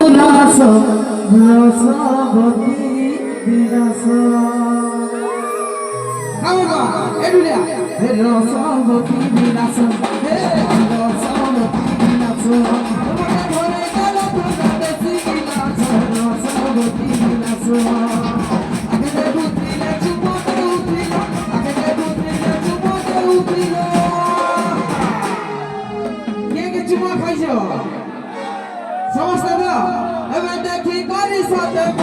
বিলাস রসবতী বিলাস এডুলিয়া রসবতী বিলাস রসবতী বিলাস ঘরে গেল দেশি বিলাস রসবতী বিলাস আগে বুদ্ধিলে চুপতে উঠিল আগে বুদ্ধিলে চুপতে উঠিল কে চুমা খাইছ সমস্ত এবার দেখি করি সাথে